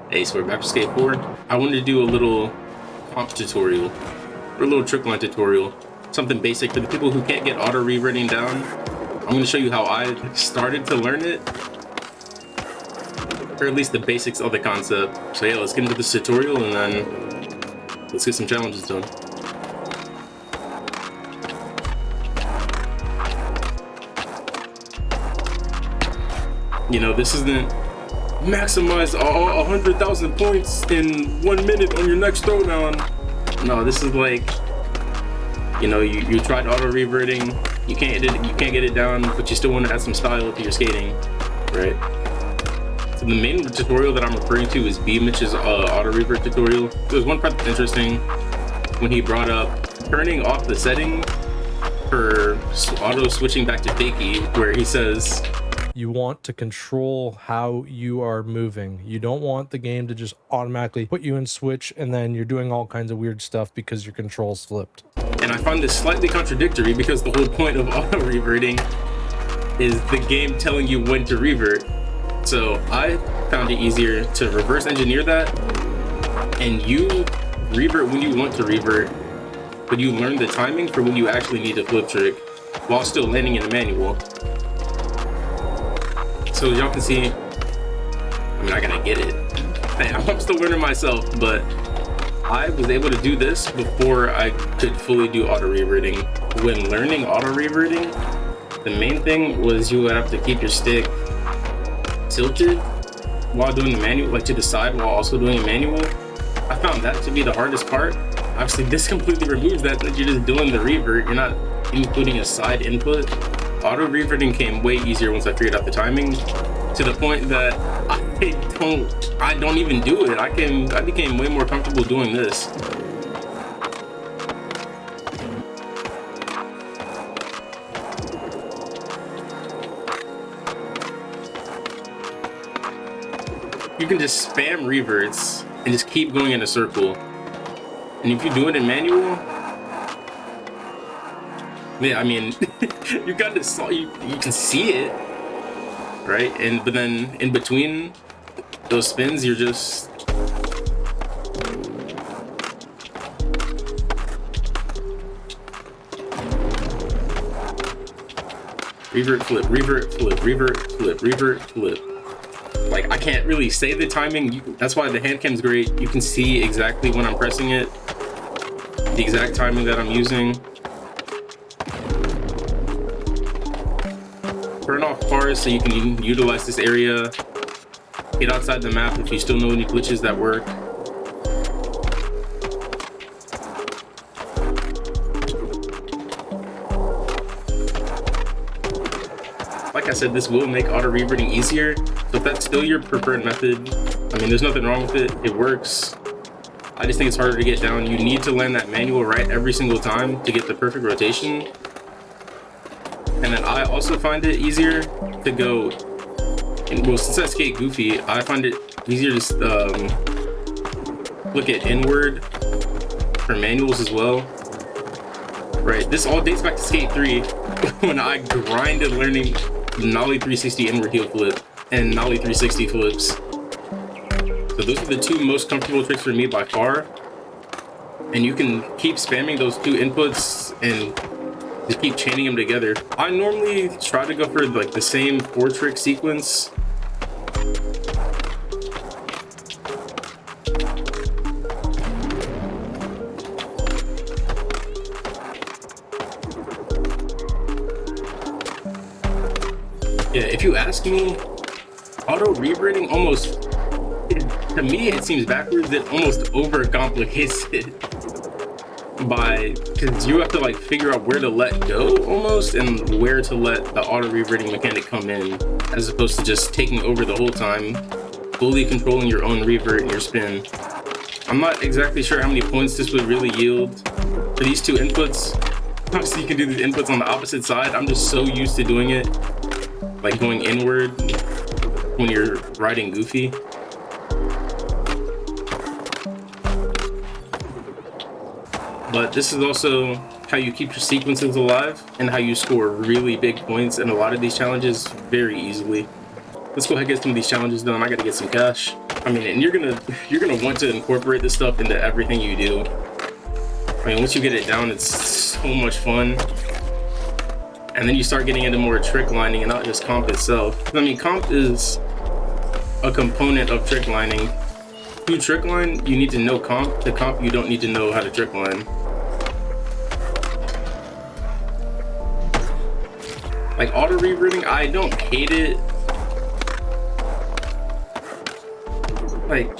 Hey, so we're back to Skate 4. I wanted to do a little comp tutorial, or a little trick line tutorial. Something basic for the people who can't get auto-reverting down. I'm going to show you how I started to learn it, or at least the basics of the concept. So yeah, let's get into this tutorial and then let's get some challenges done. You know, this isn't maximize 100,000 points in 1 minute on your next throwdown. No, this is like, you know, you tried auto reverting, you can't get it down, but you still want to add some style to your skating, right? So the main tutorial that I'm referring to is B-Mitch's auto revert tutorial. There's one part that's interesting when he brought up turning off the setting for auto switching back to fakie, where he says, you want to control how you are moving. You don't want the game to just automatically put you in switch and then you're doing all kinds of weird stuff because your control's flipped. And I find this slightly contradictory because the whole point of auto reverting is the game telling you when to revert. So I found it easier to reverse engineer that, and you revert when you want to revert, but you learn the timing for when you actually need a flip trick while still landing in a manual. So y'all can see, I'm not gonna get it. I'm still learning myself, but I was able to do this before I could fully do auto reverting. When learning auto reverting, the main thing was you would have to keep your stick tilted while doing the manual, like to the side while also doing a manual. I found that to be the hardest part. Obviously, this completely removes that you're just doing the revert. You're not including a side input. Auto reverting came way easier once I figured out the timing, to the point that I don't even do it. I became way more comfortable doing this. You can just spam reverts and just keep going in a circle. And if you do it in manual, yeah, I mean, you can see it, right? But then in between those spins, you're just revert, flip, revert, flip, revert, flip, revert, flip. Like, I can't really say the timing. That's why the hand cam's great. You can see exactly when I'm pressing it, the exact timing that I'm using. Turn off cars so you can utilize this area. Get outside the map if you still know any glitches that work. Like I said, this will make auto reverting easier. So if that's still your preferred method, I mean, there's nothing wrong with it. It works. I just think it's harder to get down. You need to land that manual right every single time to get the perfect rotation. And then I also find it easier to go, well, since I skate goofy, I find it easier to look at inward for manuals as well. Right, this all dates back to Skate 3 when I grinded learning Nollie 360 inward heel flip and Nollie 360 flips. So those are the two most comfortable tricks for me by far. And you can keep spamming those two inputs and just keep chaining them together. I normally try to go for like the same 4-trick sequence. Yeah, if you ask me, auto reverting to me it seems backwards. It almost overcomplicates it. Because you have to like figure out where to let go almost and where to let the auto reverting mechanic come in, as opposed to just taking over the whole time, fully controlling your own revert and your spin. I'm not exactly sure how many points this would really yield for these two inputs. Obviously you can do these inputs on the opposite side. I'm just so used to doing it, like going inward when you're riding goofy. But this is also how you keep your sequences alive and how you score really big points in a lot of these challenges very easily. Let's go ahead and get some of these challenges done. I gotta get some cash. I mean, and you're gonna want to incorporate this stuff into everything you do. I mean, once you get it down, it's so much fun. And then you start getting into more trick lining and not just comp itself. I mean, comp is a component of trick lining. To trick line, you need to know comp. To comp, you don't need to know how to trick line. Like auto-reverting, I don't hate it. Like,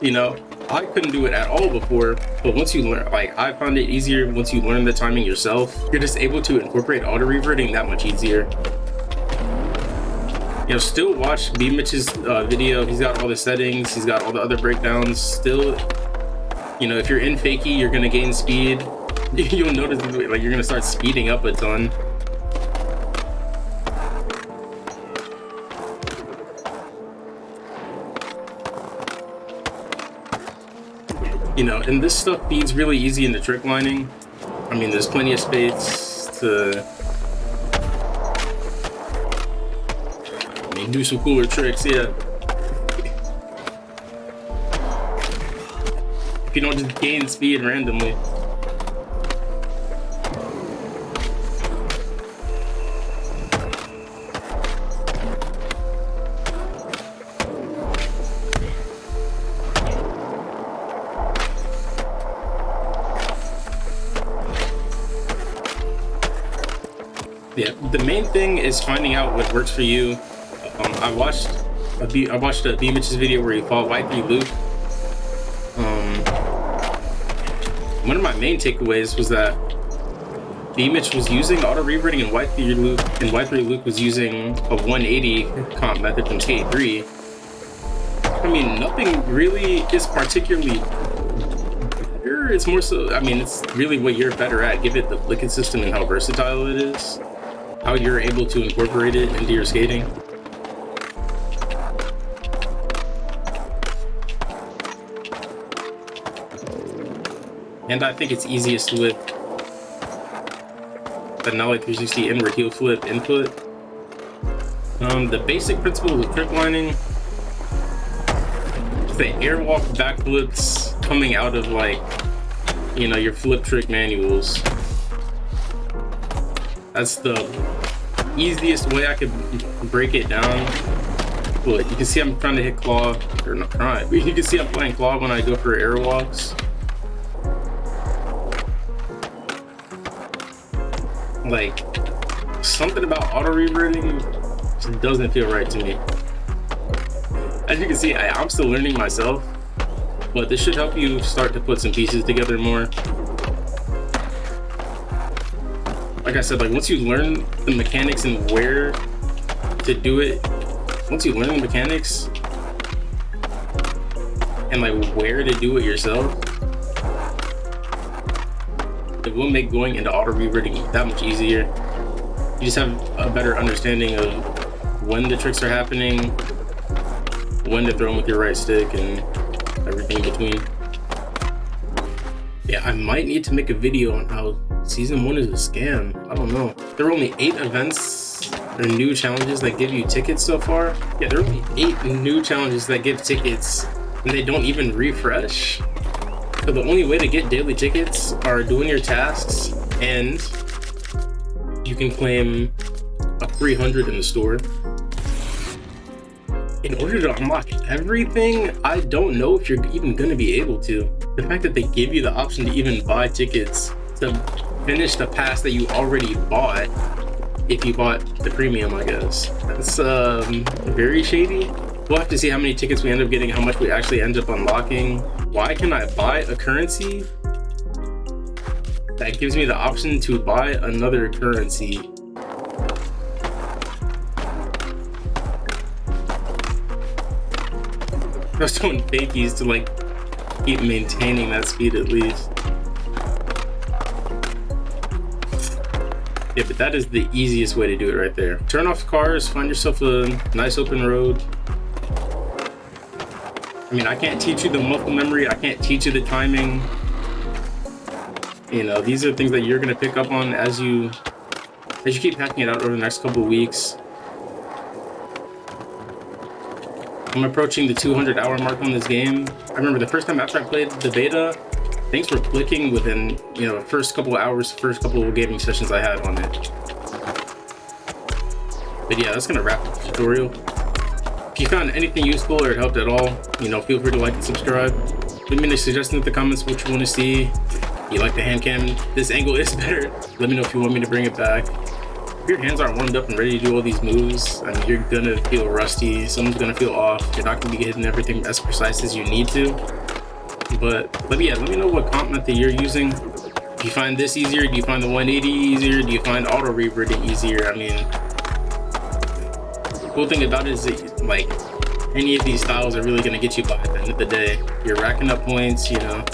you know, I couldn't do it at all before, but once you learn, like, I found it easier once you learn the timing yourself. You're just able to incorporate auto-reverting that much easier. You know, still watch B Mitch's video. He's got all the settings, he's got all the other breakdowns. Still, you know, if you're in fakie, you're gonna gain speed. You'll notice, like, you're gonna start speeding up a ton. You know, and this stuff feeds really easy into trick lining. I mean, there's plenty of space to, I mean, do some cooler tricks, yeah. If you don't just gain speed randomly. Yeah, the main thing is finding out what works for you. I watched a B Mitch's video where he fought Y3 Luke. One of my main takeaways was that B Mitch was using auto-reverting in Y3 Luke, and Y3 Luke was using a 180 comp method from Skate 3. I mean, nothing really is particularly better. It's more so, I mean, it's really what you're better at. Give it the flicking system and how versatile it is. How you're able to incorporate it into your skating. And I think it's easiest with the Nelly 360 inward heel flip input. The basic principles of trick lining, the airwalk backflips coming out of, like, you know, your flip trick manuals. That's the easiest way I could break it down. Look, you can see I'm trying to hit claw, or not trying, but you can see I'm playing claw when I go for airwalks. Like, something about auto-reverting just doesn't feel right to me. As you can see, I'm still learning myself, but this should help you start to put some pieces together more. Like I said, like, once you learn the mechanics and where to do it, once you learn the mechanics and, like, where to do it yourself, it will make going into auto-reverting that much easier. You just have a better understanding of when the tricks are happening, when to throw them with your right stick, and everything in between. Yeah, I might need to make a video on how Season 1 is a scam. I don't know. There were only 8 events or new challenges that give you tickets so far. Yeah, there are only 8 new challenges that give tickets, and they don't even refresh. So the only way to get daily tickets are doing your tasks, and you can claim a 300 in the store. In order to unlock everything, I don't know if you're even gonna be able to. The fact that they give you the option to even buy tickets to finish the pass that you already bought, if you bought the premium, I guess. That's very shady. We'll have to see how many tickets we end up getting, how much we actually end up unlocking. Why can I buy a currency that gives me the option to buy another currency? I was doing fakies to, like, keep maintaining that speed at least. Yeah, but that is the easiest way to do it right there. Turn off cars, find yourself a nice open road. I mean, I can't teach you the muscle memory, I can't teach you the timing. You know, these are things that you're gonna pick up on as you keep hacking it out over the next couple of weeks. I'm approaching the 200-hour mark on this game. I remember the first time after I played the beta, things were clicking within, you know, the first couple of hours, first couple of gaming sessions I had on it. But yeah, that's gonna wrap up the tutorial. If you found anything useful or it helped at all, you know, feel free to like and subscribe. Leave me a suggestion in the comments what you want to see. If you like the hand cam, this angle is better. Let me know if you want me to bring it back. If your hands aren't warmed up and ready to do all these moves, I mean, you're gonna feel rusty. Someone's gonna feel off. You're not gonna be hitting everything as precise as you need to. But let me know what comp method you're using. Do you find this easier? Do you find the 180 easier? Do you find auto reverting easier? I mean, the cool thing about it is that, like, any of these styles are really gonna get you by at the end of the day. You're racking up points, you know.